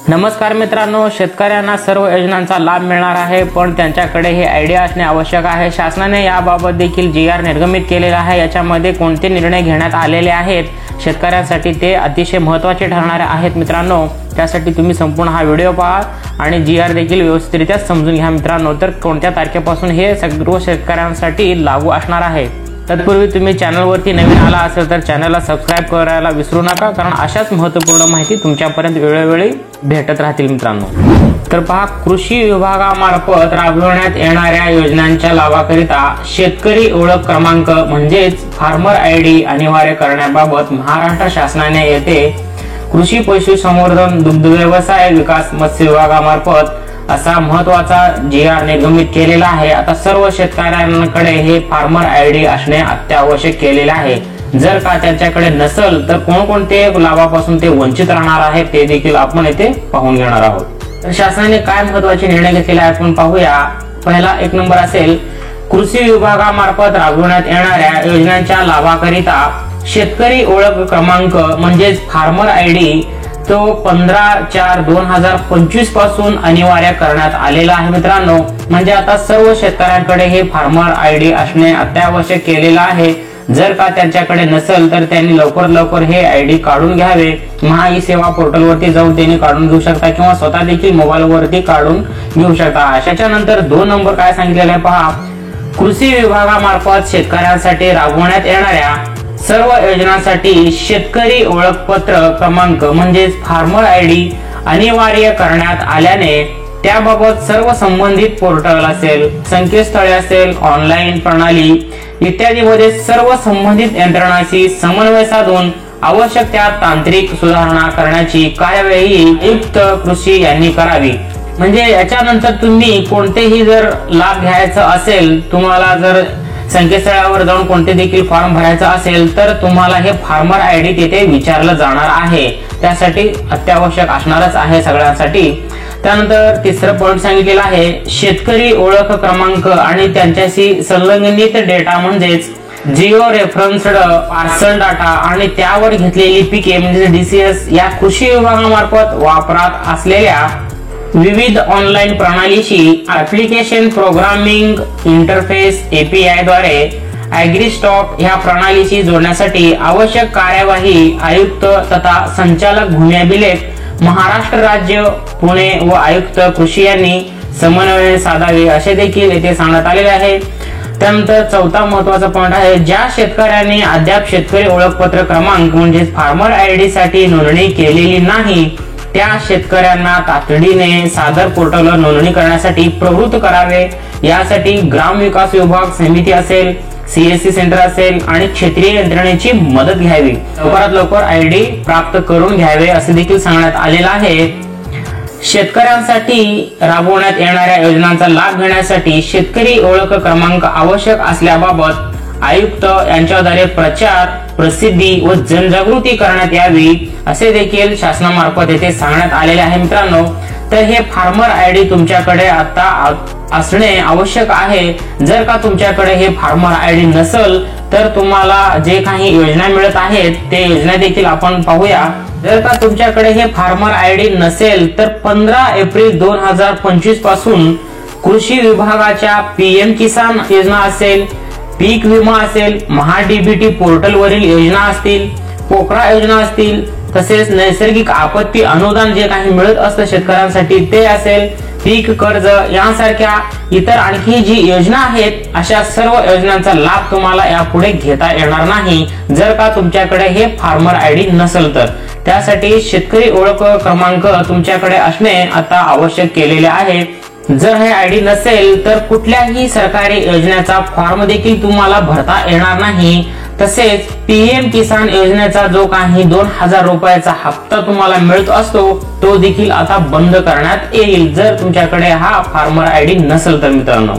नमस्कार मित्रांनो, शेतकऱ्यांना सर्व योजनांचा लाभ मिळणार आहे, पण त्यांच्याकडे हे आयडिया असणे आवश्यक आहे। शासनाने याबाबत देखील जीआर निर्गमित केलेला आहे। याच्यामध्ये कोणते निर्णय घेण्यात आलेले आहेत शेतकऱ्यांसाठी ते अतिशय महत्त्वाचे ठरणारे आहेत मित्रांनो। त्यासाठी तुम्ही संपूर्ण हा व्हिडिओ पहा आणि जीआर देखील व्यवस्थितरित्या समजून घ्या मित्रांनो। तर कोणत्या तारखेपासून हे सर्व शेतकऱ्यांसाठी लागू असणार आहे। तत्पूर्वी तुम्ही चॅनलवरती नवीन आला असेल तर चॅनलला सबस्क्राइब करायला विसरू नका, कारण अशाच महत्त्वपूर्ण माहिती तुमच्यापर्यंत वेळोवेळी भेटत राहतील मित्रांनो। तर पहा, कृषी विभागामार्फत राबवण्यात येणाऱ्या योजनांच्या लाभाकरिता शेतकरी ओळख क्रमांक म्हणजेच फार्मर आयडी अनिवार्य करण्याबाबत महाराष्ट्र शासनाने येथे कृषी पशुसंवर्धन दुग्ध व्यवसाय विकास मत्स्य विभागामार्फत असा महत्त्वाचा जीआर निर्गमित केलेला आहे। आता सर्व शेतकऱ्यांकडे हे फार्मर आयडी असणे अत्यावश्यक केलेले आहे। जर का त्यांच्याकडे नसेल तर कोणकोणते लाभापासून ते वंचित राहणार आहेत ते देखील आपण येथे पाहून घेणार आहोत। तर शासनाने काय महत्त्वाचे निर्णय घेतलेले आहेत आपण पाहूया। पहिला 1 नंबर असेल, कृषी विभागामार्फत राबवण्यात येणाऱ्या योजनांच्या लाभाकरिता शेतकरी ओळख क्रमांक म्हणजेच फार्मर आयडी तो 15/4/2025 पासून अनिवार्य करण्यात आलेला आहे मित्रांनो। म्हणजे आता सर्व शेतकऱ्यांकडे हे फार्मर आयडी असणे अत्यावश्यक केलेला आहे। जर का त्यांच्याकडे नसेल तर त्यांनी लवकर हे आयडी काढून घ्यावे। महा ई सेवा पोर्टलवरती जाऊन त्यांनी काढून घेऊ शकता किंवा स्वतः देखील मोबाईलवरती काढून घेऊ शकता। त्याच्यानंतर 2 नंबर काय सांगितलेले आहे पहा, कृषी विभागामार्फत शेतकऱ्यांसाठी राबवण्यात येणाऱ्या सर्व योजनांसाठी शेतकरी ओळखपत्र क्रमांक म्हणजेच फार्मर आयडी अनिवार्य करण्यात आल्याने त्याबाबत सर्व संबंधित पोर्टल असेल, संकेतस्थळे असेल, ऑनलाईन प्रणाली इत्यादी मध्ये सर्व संबंधित यंत्रणांशी समन्वय साधून आवश्यक त्या तांत्रिक सुधारणा करण्याची कार्यवाही आयुक्त कृषी यांनी करावी। म्हणजे याच्यानंतर तुम्ही कोणतेही जर लाभ घ्यायचा असेल, तुम्हाला जर संकेतस्थळावर जाऊन कोणते देखील फॉर्म भरायचा असेल तर तुम्हाला हे फार्मर आयडी तिथे विचारलं जाणार आहे। त्यासाठी अत्यावश्यक असणारच आहे सगळ्यांसाठी। त्यानंतर 3रं पॉइंट सांगितलेलं आहे, शेतकरी ओळख क्रमांक आणि त्यांच्याशी संलग्नित डेटा म्हणजेच जिओ रेफरन्स्ड पार्सल डाटा आणि त्यावर घेतलेली पिके म्हणजे DCS या कृषी विभागामार्फत वापरात असलेल्या विविध ऑनलाईन प्रणालीशी ऍप्लिकेशन प्रोग्रामिंग इंटरफेस API द्वारे ॲग्रीस्टॉक ह्या प्रणालीशी जोडण्यासाठी आवश्यक कार्यवाही आयुक्त तथा संचालक भूमी अभिलेख महाराष्ट्र राज्य पुणे व आयुक्त कृषी यांनी समन्वय साधावे असे देखील येथे सांगण्यात आलेले आहे। त्यानंतर 4था महत्त्वाचा पॉइंट आहे, ज्या शेतकऱ्यांनी अद्याप शेतकरी ओळखपत्र क्रमांक म्हणजे फार्मर आयडी साठी नोंदणी केलेली नाही त्या शेतकऱ्यांना तातडीने सादर पोर्टलवर नोंदणी करण्यासाठी प्रवृत्त करावे। यासाठी ग्राम विकास विभाग समिती असेल, CSC सेंटर असेल आणि क्षेत्रीय यंत्रणेची मदत घ्यावी। लवकरात लवकर आयडी प्राप्त करून घ्यावे असे देखील सांगण्यात आलेलं आहे। शेतकऱ्यांसाठी राबवण्यात येणाऱ्या योजनांचा लाभ घेण्यासाठी शेतकरी ओळख क्रमांक आवश्यक असल्याबाबत आयुक्त यांच्याद्वारे प्रचार प्रसिद्धी व जनजागृती करण्यात यावी असे देखील शासनामार्फत येथे सांगण्यात आलेले आहे मित्रांनो। तर हे फार्मर आयडी तुमच्याकडे आता असणे आवश्यक आहे। जर का तुमच्याकडे हे फार्मर आयडी नसेल तर तुम्हाला जे काही योजना मिळत आहेत ते योजना देखील आपण पाहूया। जर का तुमच्याकडे हे फार्मर आयडी नसेल तर 15 एप्रिल 2025 पासून कृषी विभागाच्या PM किसान योजना असेल, पीक विमा असेल, महा DBT पोर्टल वरील योजना असतील, पोकरा योजना असतील, तसेच नैसर्गिक आपत्ती अनुदान जे काही मिळत असतं शेतकऱ्यांसाठी ते असेल, पीक कर्ज यांसारख्या इतर आणखी जी योजना आहेत अशा सर्व योजनांचा लाभ तुम्हाला यापुढे घेता येणार नाही जर का तुमच्याकडे हे फार्मर आयडी नसेल तर। त्यासाठी शेतकरी ओळख क्रमांक तुमच्याकडे असणे आता आवश्यक केलेले आहे। जर हे आयडी नसेल तर कुठल्याही सरकारी योजनेचा फॉर्म देखील तुम्हाला भरता येणार नाही। तसेच PM किसान योजनेचा जो काही 2000 रुपयाचा हप्ता तुम्हाला मिळत असतो तो देखील आता बंद करण्यात येईल जर तुमच्याकडे हा फार्मर आयडी नसेल तर मित्रांनो।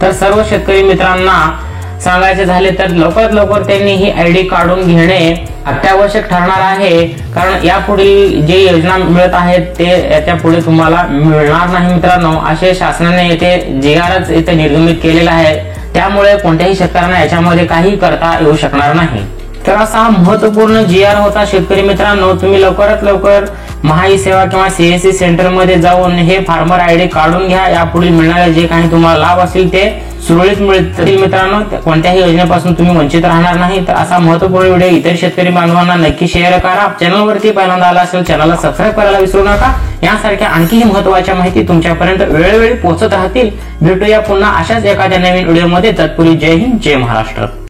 तर सर्व शेतकरी मित्रांना सांगायचे झाले तर लवकरात लवकर त्यांनी ही आयडी काढून घेणे अत्यावश्यक ठरणार आहे, कारण यापुढील जे योजना मिळत आहेत ते याच्या पुढे तुम्हाला मिळणार नाही मित्रांनो। असे शासनाने येथे जीआरच येथे निर्गमित केलेला आहे, त्यामुळे कोणत्याही शेतकऱ्यांना याच्यामध्ये काही करता येऊ शकणार नाही। तर असा महत्त्वपूर्ण जीआर होता शेतकरी मित्रांनो। तुम्ही लवकरात लवकर महाई सेवा किंवा सीएससी सेंटर मध्ये जाऊन हे फार्मर आयडी काढून घ्या. यापुढे मिळणारे जे काही तुम्हाला लाभ असतील ते सुरळीत मिळतील मित्रांनो. कोणत्याही योजनेपासून तुम्ही वंचित राहणार नाही. तर असा महत्त्वपूर्ण व्हिडिओ इतर शेतकरी बांधवांना नक्की शेअर करा. चॅनलवरती पहिल्यांदा आला असेल चॅनलला सबस्क्राईब करायला विसरू नका. यासारख्या आणखीही महत्त्वाच्या माहिती तुमच्यापर्यंत वेळोवेळी पोहोचत राहतील. भेटूया पुन्हा अशाच एखाद्या नवीन व्हिडिओमध्ये. तत्पूर्वी जय हिंद, जय महाराष्ट्र.